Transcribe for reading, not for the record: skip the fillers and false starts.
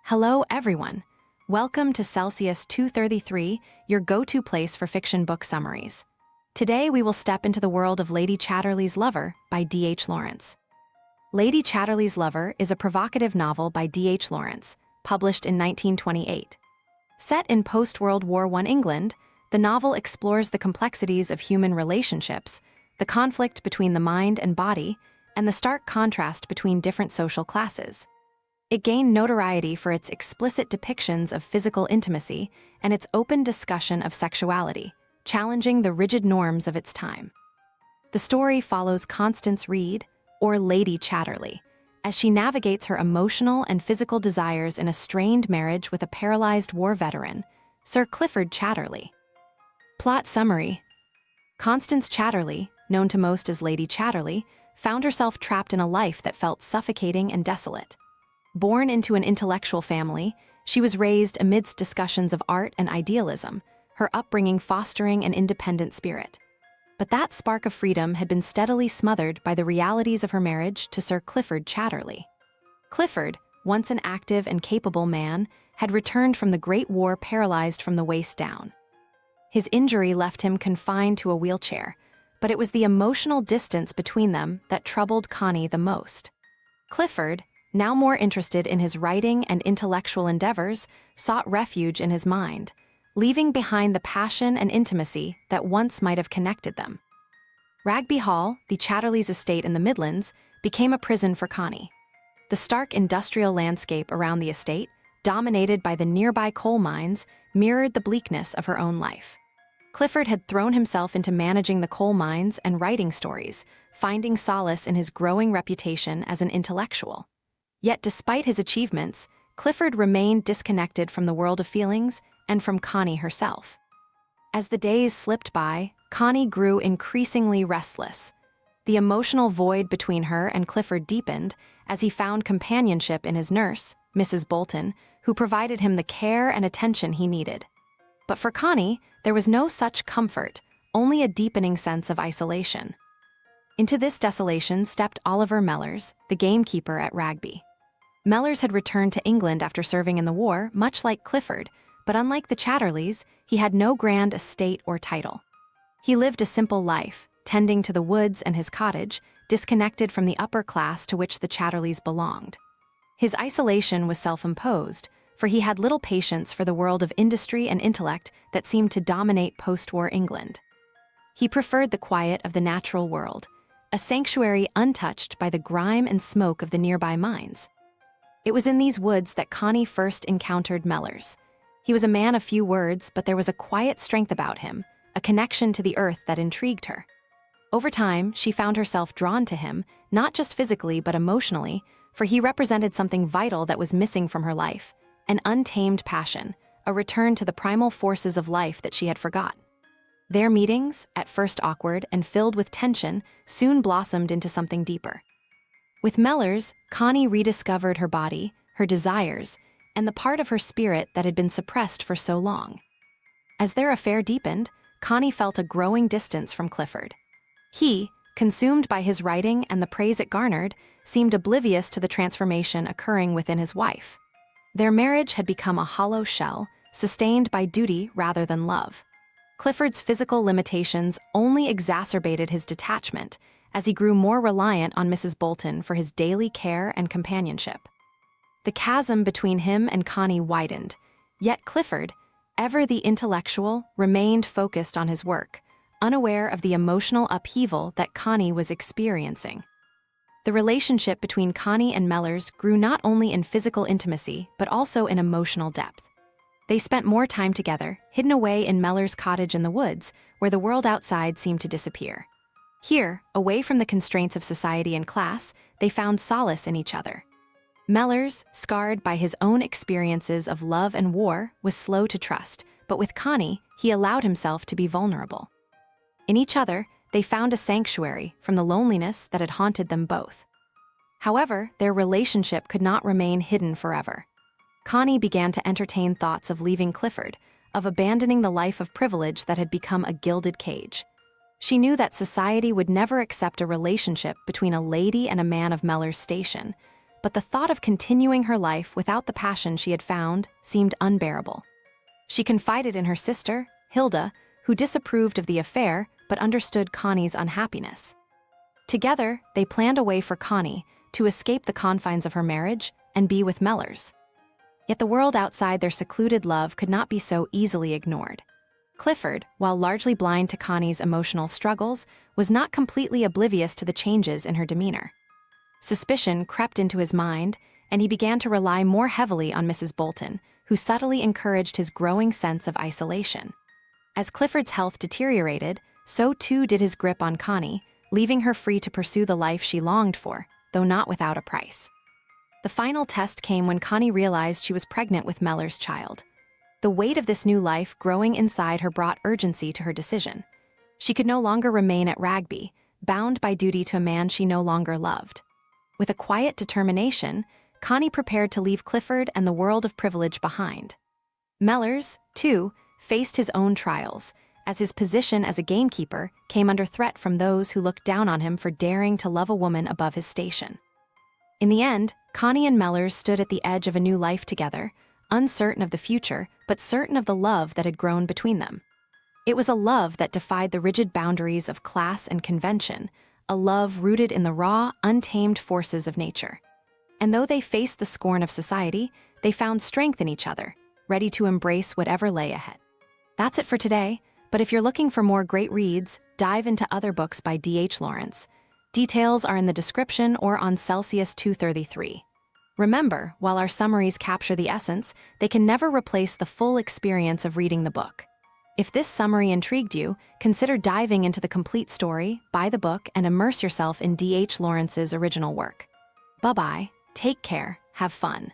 Hello, everyone. Welcome to Celsius 233, your go-to place for fiction book summaries. Today, we will step into the world of Lady Chatterley's Lover by D.H. Lawrence. Lady Chatterley's Lover is a provocative novel by D.H. Lawrence, published in 1928. Set in post-World War I England, the novel explores the complexities of human relationships, the conflict between the mind and body, and the stark contrast between different social classes. It gained notoriety for its explicit depictions of physical intimacy and its open discussion of sexuality, challenging the rigid norms of its time. The story follows Constance Reid, or Lady Chatterley, as she navigates her emotional and physical desires in a strained marriage with a paralyzed war veteran, Sir Clifford Chatterley. Plot summary: Constance Chatterley, known to most as Lady Chatterley, found herself trapped in a life that felt suffocating and desolate. Born into an intellectual family, she was raised amidst discussions of art and idealism, her upbringing fostering an independent spirit. But that spark of freedom had been steadily smothered by the realities of her marriage to Sir Clifford Chatterley. Clifford, once an active and capable man, had returned from the Great War paralyzed from the waist down. His injury left him confined to a wheelchair, but it was the emotional distance between them that troubled Connie the most. Clifford, now more interested in his writing and intellectual endeavors, sought refuge in his mind, leaving behind the passion and intimacy that once might have connected them. Ragby Hall, the Chatterleys' estate in the Midlands, became a prison for Connie. The stark industrial landscape around the estate, dominated by the nearby coal mines, mirrored the bleakness of her own life. Clifford had thrown himself into managing the coal mines and writing stories, finding solace in his growing reputation as an intellectual. Yet despite his achievements, Clifford remained disconnected from the world of feelings and from Connie herself. As the days slipped by, Connie grew increasingly restless. The emotional void between her and Clifford deepened as he found companionship in his nurse, Mrs. Bolton, who provided him the care and attention he needed. But for Connie, there was no such comfort, only a deepening sense of isolation. Into this desolation stepped Oliver Mellors, the gamekeeper at Ragby. Mellors had returned to England after serving in the war, much like Clifford, but unlike the Chatterleys, he had no grand estate or title. He lived a simple life, tending to the woods and his cottage, disconnected from the upper class to which the Chatterleys belonged. His isolation was self-imposed, for he had little patience for the world of industry and intellect that seemed to dominate post-war England. He preferred the quiet of the natural world, a sanctuary untouched by the grime and smoke of the nearby mines. It was in these woods that Connie first encountered Mellors. He was a man of few words, but there was a quiet strength about him, a connection to the earth that intrigued her. Over time, she found herself drawn to him, not just physically but emotionally, for he represented something vital that was missing from her life, an untamed passion, a return to the primal forces of life that she had forgot. Their meetings, at first awkward and filled with tension, soon blossomed into something deeper. With Mellors, Connie rediscovered her body, her desires, and the part of her spirit that had been suppressed for so long. As their affair deepened, Connie felt a growing distance from Clifford. He, consumed by his writing and the praise it garnered, seemed oblivious to the transformation occurring within his wife. Their marriage had become a hollow shell, sustained by duty rather than love. Clifford's physical limitations only exacerbated his detachment, as he grew more reliant on Mrs. Bolton for his daily care and companionship. The chasm between him and Connie widened, yet Clifford, ever the intellectual, remained focused on his work, unaware of the emotional upheaval that Connie was experiencing. The relationship between Connie and Mellors grew not only in physical intimacy, but also in emotional depth. They spent more time together, hidden away in Mellors' cottage in the woods, where the world outside seemed to disappear. Here, away from the constraints of society and class, they found solace in each other. Mellors, scarred by his own experiences of love and war, was slow to trust, but with Connie, he allowed himself to be vulnerable. In each other, they found a sanctuary from the loneliness that had haunted them both. However, their relationship could not remain hidden forever. Connie began to entertain thoughts of leaving Clifford, of abandoning the life of privilege that had become a gilded cage. She knew that society would never accept a relationship between a lady and a man of Mellors' station, but the thought of continuing her life without the passion she had found seemed unbearable. She confided in her sister, Hilda, who disapproved of the affair but understood Connie's unhappiness. Together, they planned a way for Connie to escape the confines of her marriage and be with Mellors. Yet the world outside their secluded love could not be so easily ignored. Clifford, while largely blind to Connie's emotional struggles, was not completely oblivious to the changes in her demeanor. Suspicion crept into his mind, and he began to rely more heavily on Mrs. Bolton, who subtly encouraged his growing sense of isolation. As Clifford's health deteriorated, so too did his grip on Connie, leaving her free to pursue the life she longed for, though not without a price. The final test came when Connie realized she was pregnant with Mellors' child. The weight of this new life growing inside her brought urgency to her decision. She could no longer remain at Ragby, bound by duty to a man she no longer loved. With a quiet determination, Connie prepared to leave Clifford and the world of privilege behind. Mellors, too, faced his own trials, as his position as a gamekeeper came under threat from those who looked down on him for daring to love a woman above his station. In the end, Connie and Mellors stood at the edge of a new life together, uncertain of the future, but certain of the love that had grown between them. It was a love that defied the rigid boundaries of class and convention, a love rooted in the raw, untamed forces of nature. And though they faced the scorn of society, they found strength in each other, ready to embrace whatever lay ahead. That's it for today, but if you're looking for more great reads, dive into other books by D.H. Lawrence. Details are in the description or on Celsius 233. Remember, while our summaries capture the essence, they can never replace the full experience of reading the book. If this summary intrigued you, consider diving into the complete story, buy the book, and immerse yourself in D.H. Lawrence's original work. Bye-bye, take care, have fun.